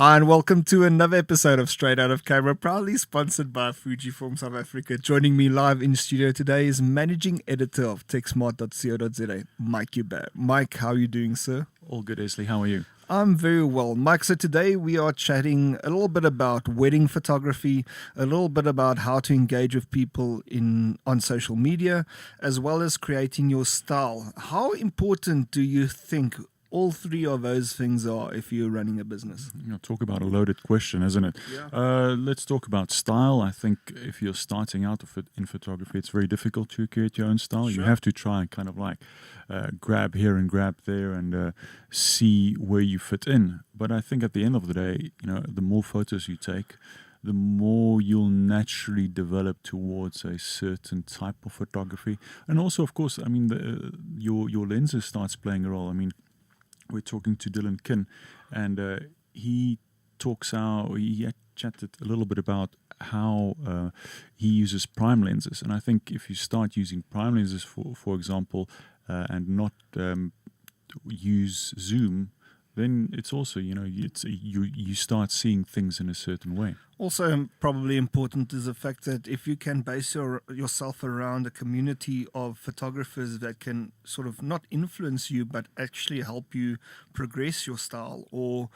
Hi, and welcome to another episode of Straight Out of Camera, proudly sponsored by Fujifilm South Africa. Joining me live in studio today is managing editor of techsmart.co.za, Mike Hubert. Mike, how are you doing, sir? All good, Esley. How are you? I'm very well, Mike. So today we are chatting a little bit about wedding photography, a little bit about how to engage with people on social media, as well as creating your style. How important do you think all three of those things are if you're running a business? Talk about a loaded question, isn't it? Yeah. Let's talk about style. I think if you're starting out in photography, it's very difficult to create your own style. Sure. You have to try and kind of like grab here and grab there and see where you fit in. But I think at the end of the day, the more photos you take, the more you'll naturally develop towards a certain type of photography. And also, of course, I mean, your lenses starts playing a role. I mean, we're talking to Dylan Kinn, and he had chatted a little bit about how he uses prime lenses. And I think if you start using prime lenses, for example, and not use zoom, then it's also, you start seeing things in a certain way. Also, probably important is the fact that if you can base yourself around a community of photographers that can sort of not influence you, but actually help you progress your style, or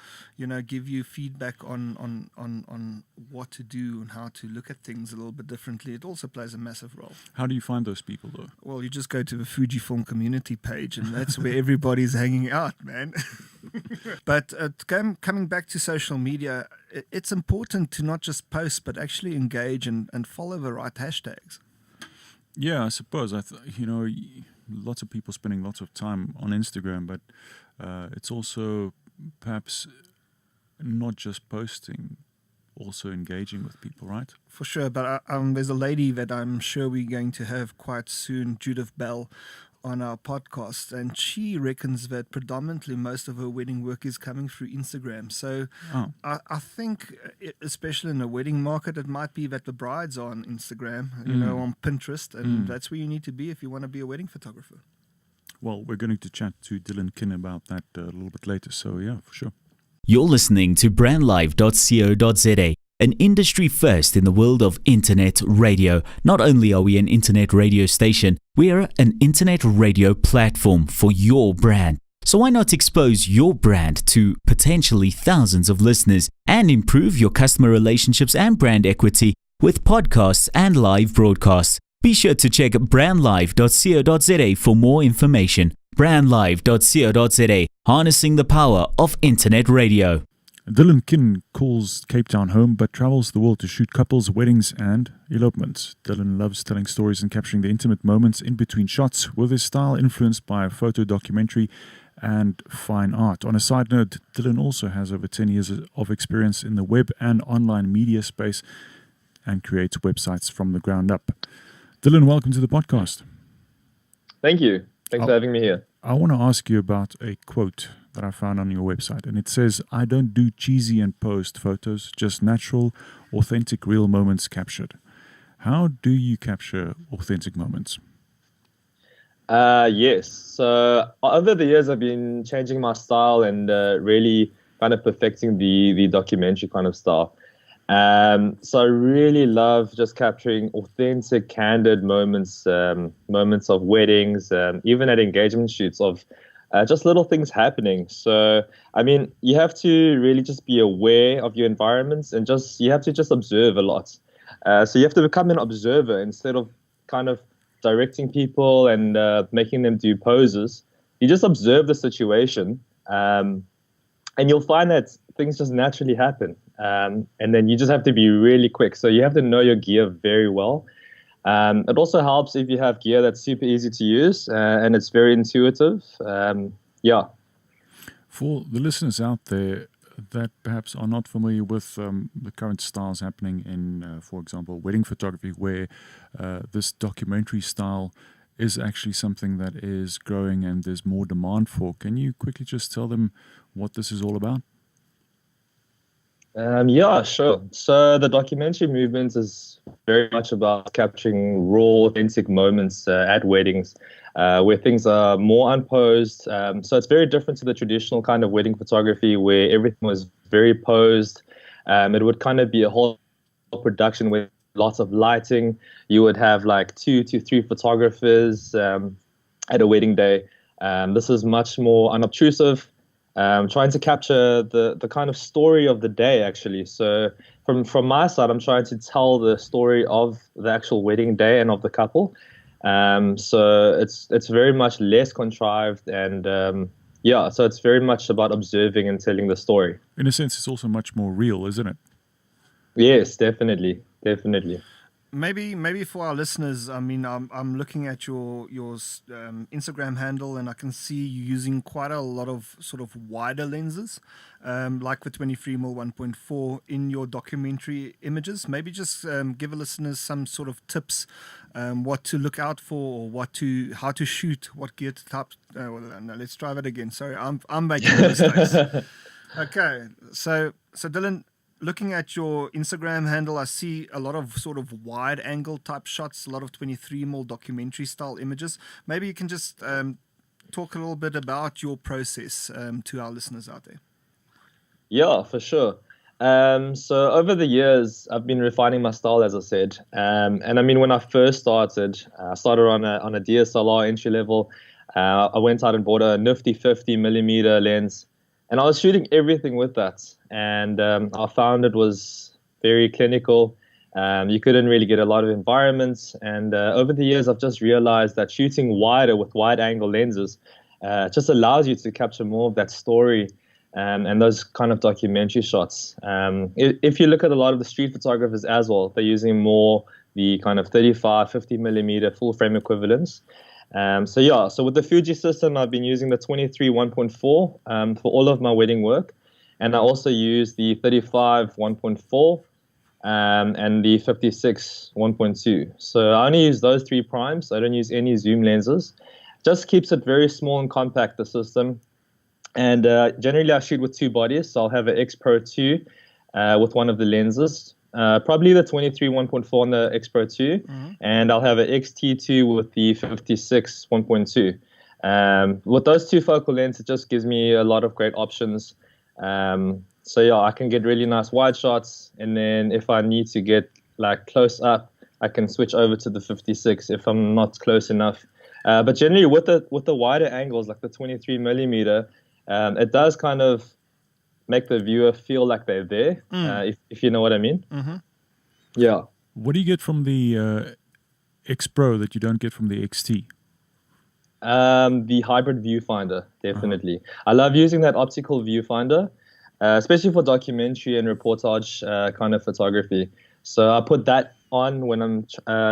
give you feedback on what to do and how to look at things a little bit differently, it also plays a massive role. How do you find those people, though? Well, you just go to the Fujifilm community page, and that's where everybody's hanging out, man. But coming back to social media, it's important to not just post, but actually engage and follow the right hashtags. Yeah, I suppose. Lots of people spending lots of time on Instagram, but it's also perhaps not just posting, also engaging with people, right? For sure, but there's a lady that I'm sure we're going to have quite soon, Judith Bell, on our podcast, and she reckons that predominantly most of her wedding work is coming through Instagram. So I think, especially in the wedding market, it might be that the brides are on Instagram, on Pinterest, and that's where you need to be if you want to be a wedding photographer. Well, we're going to chat to Dylan Kinn about that a little bit later, so yeah, for sure. You're listening to brandlive.co.za, an industry first in the world of internet radio. Not only are we an internet radio station, we are an internet radio platform for your brand. So why not expose your brand to potentially thousands of listeners and improve your customer relationships and brand equity with podcasts and live broadcasts? Be sure to check brandlive.co.za for more information. brandlive.co.za, harnessing the power of internet radio. Dylan Kinn calls Cape Town home, but travels the world to shoot couples, weddings, and elopements. Dylan loves telling stories and capturing the intimate moments in between shots, with his style influenced by a photo documentary and fine art. On a side note, Dylan also has over 10 years of experience in the web and online media space and creates websites from the ground up. Dylan, welcome to the podcast. Thank you. Thanks for having me here. I want to ask you about a quote that I found on your website, and it says, "I don't do cheesy and posed photos, just natural, authentic, real moments captured." How do you capture authentic moments? Yes. So over the years, I've been changing my style and really kind of perfecting the documentary kind of style. So I really love just capturing authentic, candid moments, moments of weddings, even at engagement shoots of just little things happening. So, I mean, you have to really just be aware of your environments and you have to just observe a lot. So you have to become an observer instead of kind of directing people and making them do poses. You just observe the situation, and you'll find that things just naturally happen. And then you just have to be really quick. So you have to know your gear very well. It also helps if you have gear that's super easy to use and it's very intuitive. For the listeners out there that perhaps are not familiar with the current styles happening in, for example, wedding photography, where this documentary style is actually something that is growing and there's more demand for, can you quickly just tell them what this is all about? Yeah, sure. So the documentary movement is very much about capturing raw, authentic moments at weddings, where things are more unposed. So it's very different to the traditional kind of wedding photography where everything was very posed. It would kind of be a whole production with lots of lighting. You would have like 2 to 3 photographers at a wedding day. This is much more unobtrusive. Trying to capture the kind of story of the day, actually. So from my side, I'm trying to tell the story of the actual wedding day and of the couple. So it's very much less contrived, and yeah, so it's very much about observing and telling the story. In a sense, it's also much more real, isn't it? Yes, definitely. Maybe for our listeners, I mean, I'm looking at your Instagram handle, and I can see you using quite a lot of sort of wider lenses, like the 23mm 1.4 in your documentary images. Maybe just give our listeners some sort of tips, what to look out for, or how to shoot, what gear to type. No, let's try that again. Sorry, I'm making mistakes. Okay, so Dylan, looking at your Instagram handle, I see a lot of sort of wide angle type shots, a lot of 23mm documentary style images. Maybe you can just talk a little bit about your process to our listeners out there. Yeah, for sure. So over the years, I've been refining my style, as I said. And I mean, when I first started, I started on a DSLR entry level. I went out and bought a nifty 50mm lens, and I was shooting everything with that. And I found it was very clinical. You couldn't really get a lot of environments. And over the years, I've just realized that shooting wider with wide angle lenses just allows you to capture more of that story and those kind of documentary shots. If you look at a lot of the street photographers as well, they're using more the kind of 35, 50mm full frame equivalents. So with the Fuji system, I've been using the 23 1.4 for all of my wedding work. And I also use the 35 1.4 and the 56 1.2. So I only use those 3 primes. I don't use any zoom lenses. Just keeps it very small and compact, the system. And generally I shoot with 2 bodies. So I'll have an X Pro 2 with one of the lenses. Probably the 23 1.4 on the X Pro 2. Mm-hmm. And I'll have an XT2 with the 56 1.2. With those 2 focal lenses, it just gives me a lot of great options. So yeah, I can get really nice wide shots, and then if I need to get like close up, I can switch over to the 56 if I'm not close enough. But generally with the wider angles, like the 23mm, it does kind of make the viewer feel like they're there, if you know what I mean. Mm-hmm. Yeah. What do you get from the X Pro that you don't get from the XT? The hybrid viewfinder, definitely. I love using that optical viewfinder, especially for documentary and reportage kind of photography. So I put that on when I'm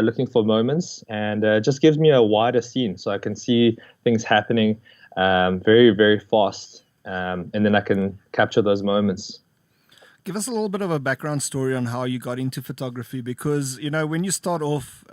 looking for moments, and it just gives me a wider scene, so I can see things happening very, very fast, and then I can capture those moments. Give us a little bit of a background story on how you got into photography, because, you know, when you start off,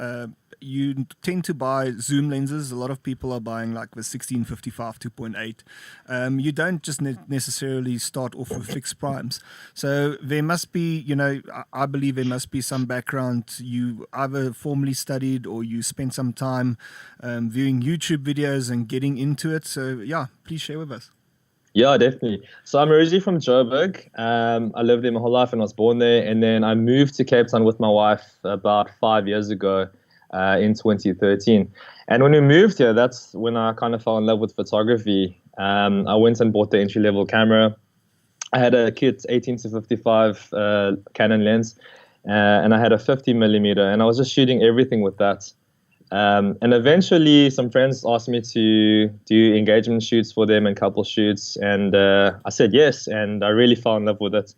you tend to buy zoom lenses. A lot of people are buying like the 16-55 2.8. You don't just necessarily start off with fixed primes. So there must be, you know, I believe there must be some background. You either formally studied or you spent some time viewing YouTube videos and getting into it. So yeah, please share with us. Yeah, definitely. So I'm originally from Joburg. I lived there my whole life and I was born there. And then I moved to Cape Town with my wife about 5 years ago in 2013. And when we moved here, that's when I kind of fell in love with photography. I went and bought the entry-level camera. I had a kit 18-55 Canon lens, and I had a 50mm, and I was just shooting everything with that. And eventually some friends asked me to do engagement shoots for them and couple shoots. And I said yes, and I really fell in love with it.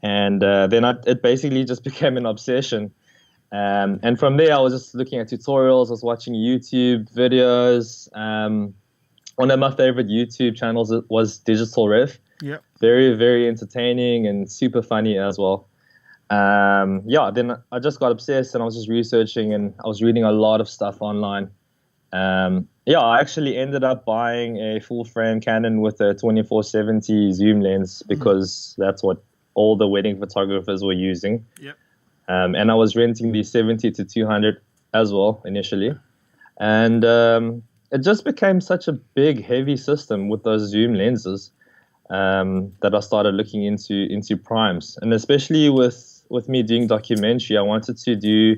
And then it basically just became an obsession. And from there, I was just looking at tutorials. I was watching YouTube videos. One of my favorite YouTube channels was Digital Rev. Yeah. Very, very entertaining and super funny as well. Then I just got obsessed and I was just researching and I was reading a lot of stuff online. I actually ended up buying a full frame Canon with a 24-70 zoom lens because that's what all the wedding photographers were using. Yep. And I was renting the 70 to 200 as well initially. And it just became such a big, heavy system with those zoom lenses that I started looking into primes. And especially with me doing documentary, I wanted to do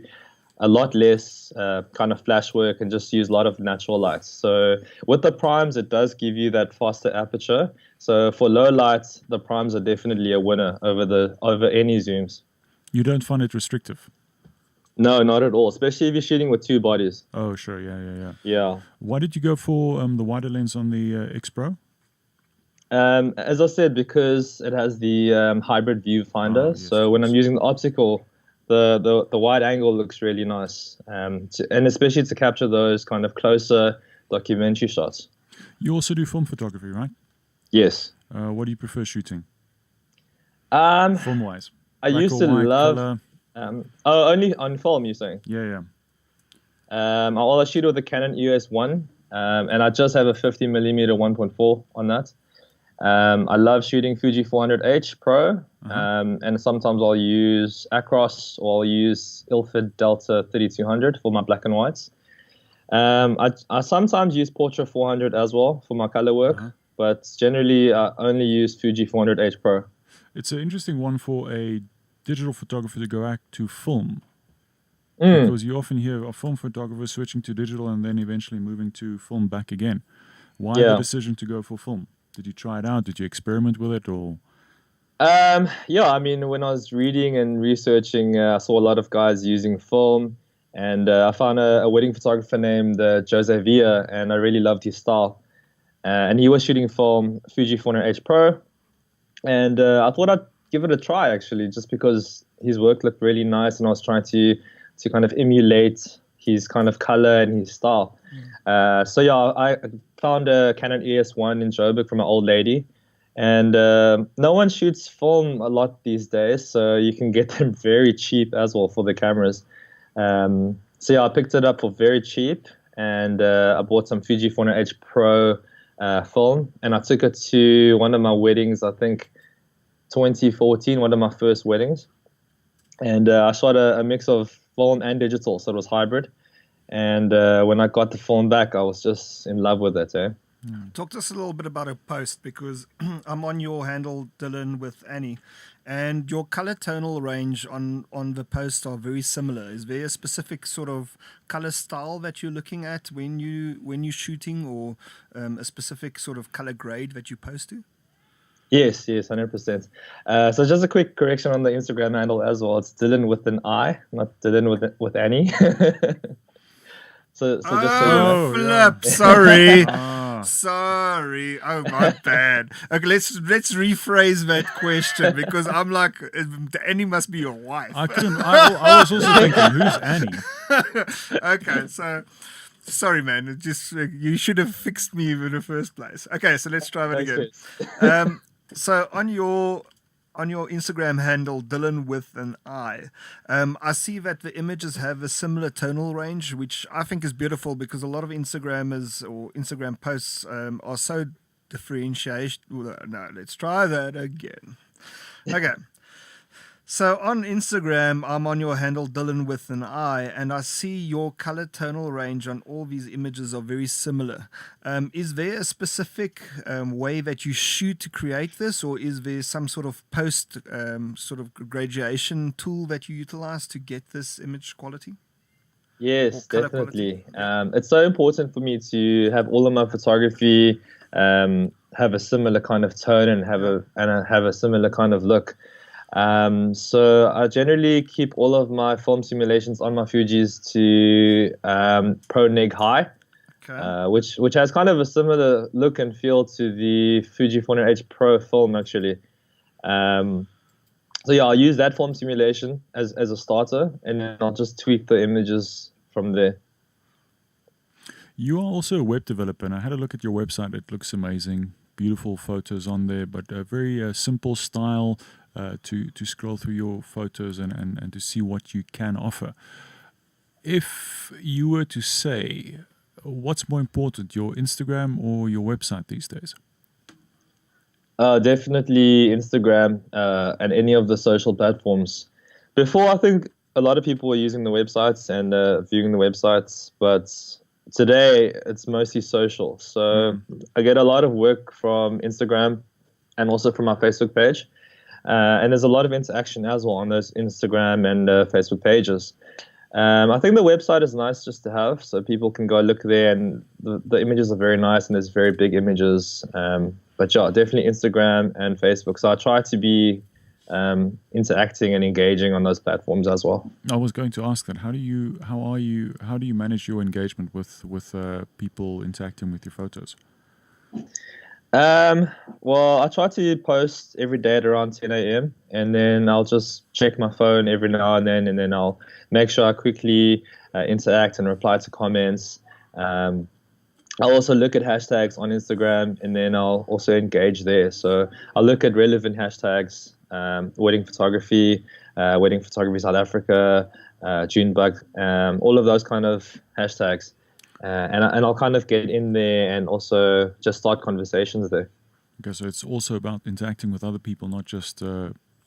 a lot less kind of flash work and just use a lot of natural lights. So with the primes, it does give you that faster aperture. So for low lights, the primes are definitely a winner over any zooms. You don't find it restrictive? No, not at all, especially if you're shooting with two bodies. Oh, sure. Yeah. Yeah. Why did you go for the wider lens on the X Pro? As I said, because it has the hybrid viewfinder. Yes, So when I'm using the optical, the wide angle looks really nice, and especially to capture those kind of closer documentary shots. You also do film photography, right? Yes. What do you prefer shooting? I Film-wise? Black used or to white, love. color? Only on film, you're saying? Yeah. I shoot with the Canon EOS 1, and I just have a 50mm 1.4 on that. I love shooting Fuji 400H Pro, and sometimes I'll use Acros or I'll use Ilford Delta 3200 for my black and whites. I sometimes use Portra 400 as well for my color work, but generally I only use Fuji 400H Pro. It's an interesting one for a digital photographer to go back to film. Because you often hear a film photographer switching to digital and then eventually moving to film back again. Why the decision to go for film? Did you try it out? Did you experiment with it? Or I mean, when I was reading and researching, I saw a lot of guys using film, and I found a wedding photographer named Jose Villa, and I really loved his style. And he was shooting film Fuji 400H Pro, and I thought I'd give it a try, actually, just because his work looked really nice, and I was trying to kind of emulate his kind of color and his style. I found a Canon EOS 1 in Joburg from an old lady, and no one shoots film a lot these days, so you can get them very cheap as well for the cameras. I picked it up for very cheap, and I bought some Fuji 400H Pro film, and I took it to one of my weddings, I think 2014, one of my first weddings, and I shot a mix of film and digital, so it was hybrid. And when I got the film back, I was just in love with it. Talk to us a little bit about a post, because I'm on your handle, Dylan with Annie, and your color tonal range on the post are very similar. Is there a specific sort of color style that you're looking at when you're shooting, or a specific sort of color grade that you post to? Yes, 100%. So just a quick correction on the Instagram handle as well. It's Dylan with an I, not Dylan with Annie. So just so you know. Flip! Sorry. Sorry. Oh, my bad. Okay, let's rephrase that question, because I'm like, Annie must be your wife. I was also thinking, who's Annie? Okay, so sorry, man. It just you should have fixed me in the first place. Okay, so let's try that again. So on your Instagram handle, Dylan with an I, I see that the images have a similar tonal range, which I think is beautiful, because a lot of Instagrammers or Instagram posts are so differentiated. No, let's try that again. Okay. So on Instagram, I'm on your handle, Dylan with an I, and I see your color tonal range on all these images are very similar. Is there a specific way that you shoot to create this, or is there some sort of post sort of gradation tool that you utilize to get this image quality? Yes, definitely. It's so important for me to have all of my photography have a similar kind of tone and have a similar kind of look. So I generally keep all of my film simulations on my Fujis to Pro Neg High, which has kind of a similar look and feel to the Fuji 400H Pro film, actually. I'll use that film simulation as a starter, and then I'll just tweak the images from there. You are also a web developer, and I had a look at your website. It looks amazing. Beautiful photos on there, but a very simple style to scroll through your photos and to see what you can offer. If you were to say, what's more important, your Instagram or your website these days? Definitely Instagram and any of the social platforms. Before, I think a lot of people were using the websites and viewing the websites, but today it's mostly social. So I get a lot of work from Instagram and also from our Facebook page. And there's a lot of interaction as well on those Instagram and Facebook pages. I think the website is nice just to have, so people can go look there, and the images are very nice, and there's very big images. But yeah, definitely Instagram and Facebook. So I try to be interacting and engaging on those platforms as well. I was going to ask that. How do you manage your engagement with people interacting with your photos? Well, I try to post every day at around 10 a.m. and then I'll just check my phone every now and then I'll make sure I quickly interact and reply to comments. I'll also look at hashtags on Instagram and then I'll also engage there. So I'll look at relevant hashtags, wedding photography South Africa, Junebug, all of those kind of hashtags. And I'll kind of get in there and also just start conversations there. Okay, so it's also about interacting with other people, not just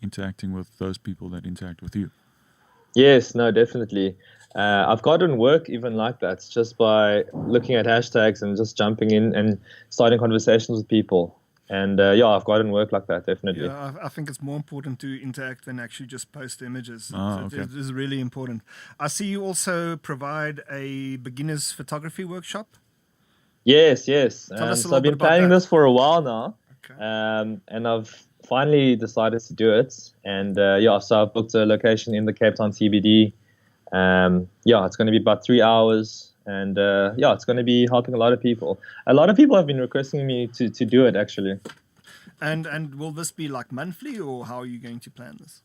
interacting with those people that interact with you. Yes, no, definitely. I've gotten work even like that, just by looking at hashtags and just jumping in and starting conversations with people. And yeah, I've gotten work like that, definitely. Yeah, I think it's more important to interact than actually just post images. Okay. It is really important. I see you also provide a beginner's photography workshop. Yes. Tell us a So little I've been bit about planning that. this for a while now, Okay. and I've finally decided to do it. And yeah, so I've booked a location in the Cape Town CBD. Yeah, it's going to be about 3 hours. And yeah, it's going to be helping a lot of people. A lot of people have been requesting me to do it, actually. And will this be like monthly, or how are you going to plan this?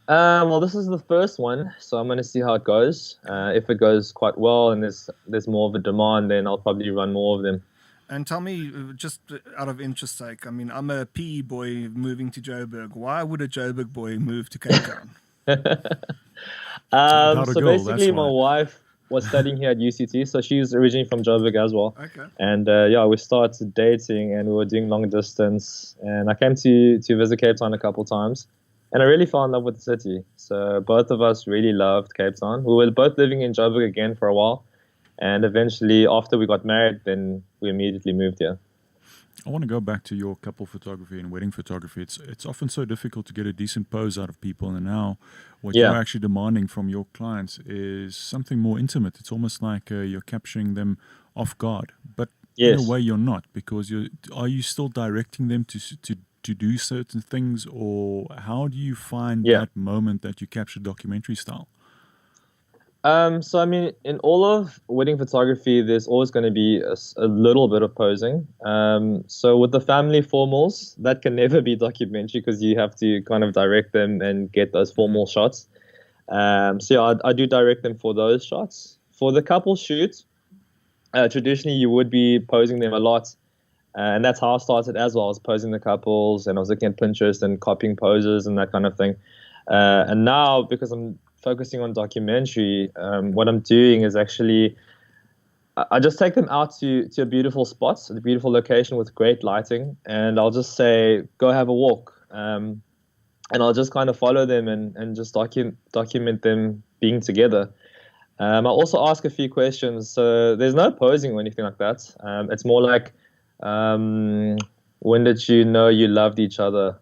Well, this is the first one, so I'm going to see how it goes. If it goes quite well and there's more of a demand, then I'll probably run more of them. And tell me, just out of interest sake, I mean, I'm a PE boy moving to Joburg. Why would a Joburg boy move to Cape Town? Without a So girl, basically, that's my why. wife was studying here at UCT, so she's originally from Joburg as well. Okay. And yeah, we started dating and we were doing long distance. And I came to visit Cape Town a couple times, and I really fell in love with the city. So both of us really loved Cape Town. We were both living in Joburg again for a while, and eventually, after we got married, then we immediately moved here. I want to go back to your couple photography and wedding photography. It's often so difficult to get a decent pose out of people, and now what Yeah. you're actually demanding from your clients is something more intimate. It's almost like you're capturing them off guard, but Yes. in a way you're not, because are you still directing them to do certain things, or how do you find Yeah. that moment that you capture documentary style? So I mean, in all of wedding photography, there's always going to be a little bit of posing. So with the family formals, that can never be documentary because you have to kind of direct them and get those formal shots. So yeah, I do direct them for those shots. For the couple shoot, traditionally you would be posing them a lot. And that's how I started as well. I was posing the couples and I was looking at Pinterest and copying poses and that kind of thing. And now, because I'm focusing on documentary, what I'm doing is actually I just take them out to a beautiful spot, a beautiful location with great lighting, and I'll just say, go have a walk. And I'll just kind of follow them and just document them being together. I also ask a few questions. So there's no posing or anything like that. It's more like, when did you know you loved each other?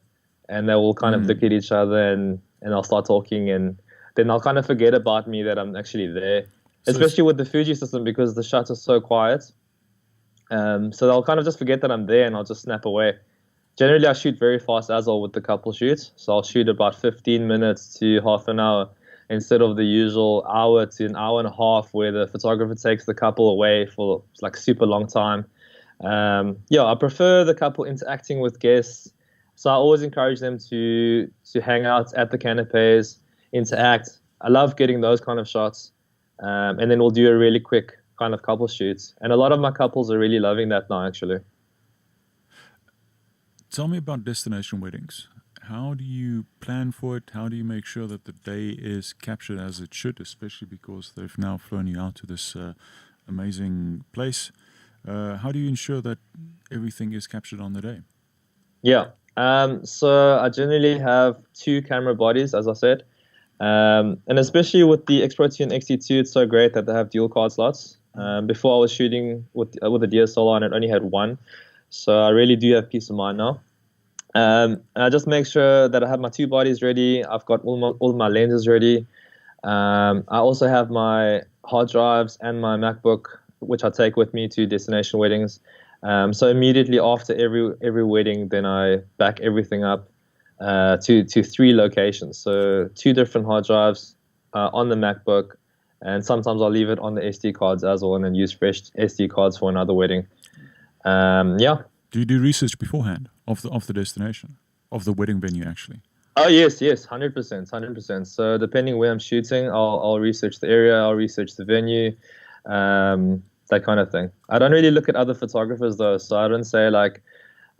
And they will kind of look at each other and I'll start talking, and then I'll kind of forget about me that I'm actually there. So Especially with the Fuji system, because the shots are so quiet. So I'll kind of just forget that I'm there and I'll just snap away. Generally, I shoot very fast as well with the couple shoot. So I'll shoot about 15 minutes to half an hour instead of the usual hour to an hour and a half where the photographer takes the couple away for like super long time. Yeah, I prefer the couple interacting with guests. So I always encourage them to hang out at the canapes, interact. I love getting those kind of shots. And then we'll do a really quick kind of couple shoots. And a lot of my couples are really loving that now, actually. Tell me about destination weddings. How do you plan for it? How do you make sure that the day is captured as it should, especially because they've now flown you out to this amazing place? How do you ensure that everything is captured on the day? Yeah. So I generally have two camera bodies, as I said. And especially with the X-Pro 2 and X-T2, it's so great that they have dual card slots. Before I was shooting with the DSLR and it only had one. So I really do have peace of mind now. And I just make sure that I have my two bodies ready. I've got all my lenses ready. I also have my hard drives and my MacBook, which I take with me to destination weddings. So immediately after every wedding, then I back everything up to 3 locations. So 2 different hard drives on the MacBook, and sometimes I'll leave it on the SD cards as well, and then use fresh SD cards for another wedding. Yeah. Do you do research beforehand of the destination, of the wedding venue actually? Oh yes, 100%. So depending where I'm shooting, I'll research the area, I'll research the venue, that kind of thing. I don't really look at other photographers though, so I don't say like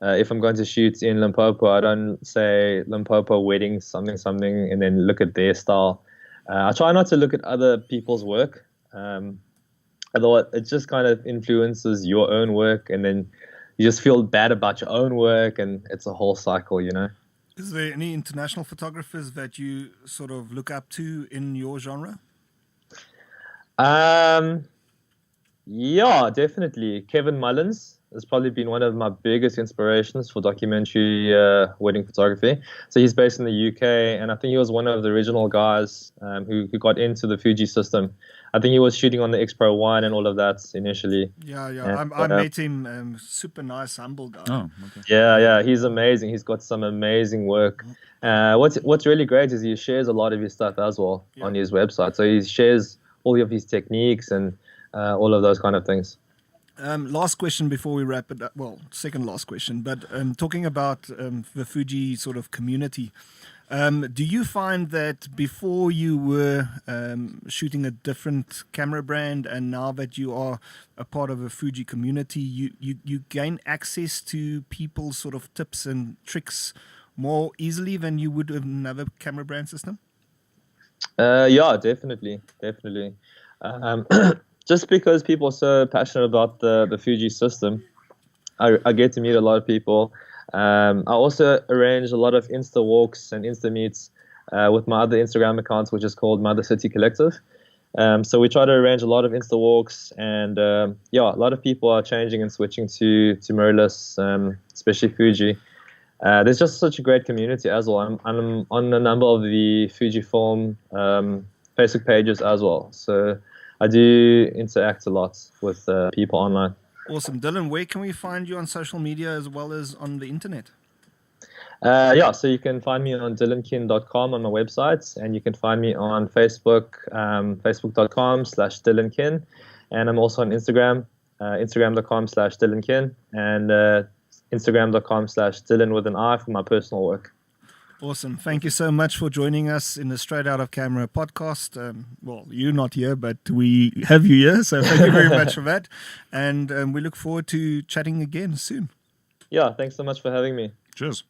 if I'm going to shoot in Limpopo, I don't say Limpopo wedding something, and then look at their style. I try not to look at other people's work, although it just kind of influences your own work, and then you just feel bad about your own work, and it's a whole cycle, you know. Is there any international photographers that you sort of look up to in your genre? Yeah, definitely. Kevin Mullins has probably been one of my biggest inspirations for documentary wedding photography. So he's based in the UK, and I think he was one of the original guys who got into the Fuji system. I think he was shooting on the X-Pro 1 and all of that initially. Yeah. I met him, super nice, humble guy. Oh, okay. Yeah, he's amazing. He's got some amazing work. What's really great is he shares a lot of his stuff as well on his website. So he shares all of his techniques and all of those kind of things. Last question before we wrap it up. Well, second last question, but talking about the Fuji sort of community, do you find that before you were shooting a different camera brand, and now that you are a part of a Fuji community, you gain access to people's sort of tips and tricks more easily than you would with another camera brand system? Yeah, definitely. Just because people are so passionate about the Fuji system, I get to meet a lot of people. I also arrange a lot of Insta walks and Insta meets with my other Instagram accounts, which is called Mother City Collective. So we try to arrange a lot of Insta walks, and a lot of people are changing and switching to mirrorless, especially Fuji. There's just such a great community as well. I'm on a number of the Fujifilm Facebook pages as well. So I do interact a lot with people online. Awesome. Dylan, where can we find you on social media as well as on the internet? So you can find me on dylankin.com on my website, and you can find me on Facebook, facebook.com/DylanKin. And I'm also on Instagram, instagram.com/DylanKin, and instagram.com/Dylan with an I for my personal work. Awesome. Thank you so much for joining us in the Straight Out of Camera podcast. Well, you're not here, but we have you here. So thank you very much for that. And we look forward to chatting again soon. Yeah, thanks so much for having me. Cheers.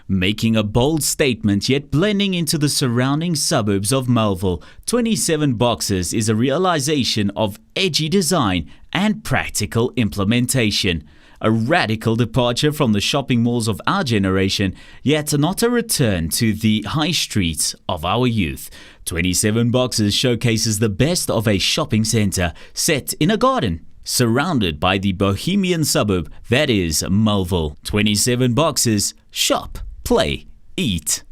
Making a bold statement yet blending into the surrounding suburbs of Melville, 27 Boxes is a realization of edgy design and practical implementation. A radical departure from the shopping malls of our generation, yet not a return to the high streets of our youth. 27 Boxes showcases the best of a shopping centre set in a garden, surrounded by the bohemian suburb that is Melville. 27 Boxes, shop, play, eat.